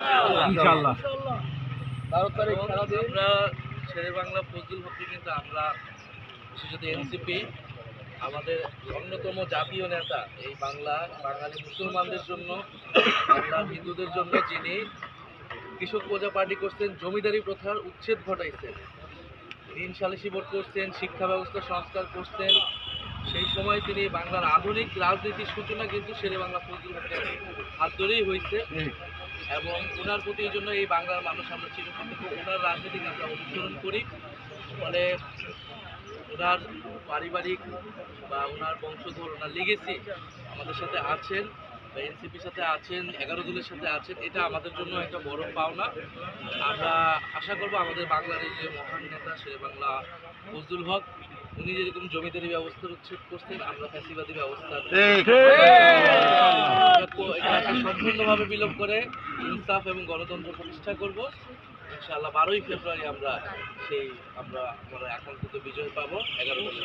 ইনশাআল্লাহ। আমরা শেরে বাংলা ফজলুল হককে কিন্তু আমরা বিশেষত এনসিপি আমাদের অন্যতম জাতীয় নেতা, এই বাঙালি মুসলমানদের জন্য, বাংলার হিন্দুদের জন্য যিনি কৃষক প্রজা পার্টি করছেন, জমিদারি প্রথার উচ্ছেদ ঘটাইছেন, ঋণ সালিসি বোর্ড করছেন, শিক্ষা ব্যবস্থা সংস্কার করছেন, সেই সময় তিনি বাংলার আধুনিক রাজনীতির সূচনা কিন্তু শেরে বাংলা ফজলুল হকের হাত ধরেই হয়েছে। এবং ওনার প্রতি এই জন্য এই বাংলার মানুষ আমরা চিরকৃতজ্ঞ, ওনার রাজনীতিকে আমরা অনুসরণ করি। ফলে ওনার পারিবারিক বা ওনার বংশধর, ওনার লিগেসি আমাদের সাথে আছেন বা এনসিপির সাথে আছেন, 11 দলের সাথে আছেন, এটা আমাদের জন্য একটা বড় পাওনা। আমরা আশা করব আমাদের বাংলার এই যে মহান নেতা শেরে বাংলা ফজলুল হক, উনি যেরকম জমিদারি ব্যবস্থার উচ্ছেদ করছেন, আমরা ফ্যাসিবাদী ব্যবস্থার এটাকে সম্পূর্ণভাবে বিলোপ করে ইনসাফ এবং গণতন্ত্র প্রতিষ্ঠা করব। ইনশাআল্লাহ 12ই ফেব্রুয়ারি আমরা আমরা আকাঙ্ক্ষিত বিজয় পাবো 11 দলের।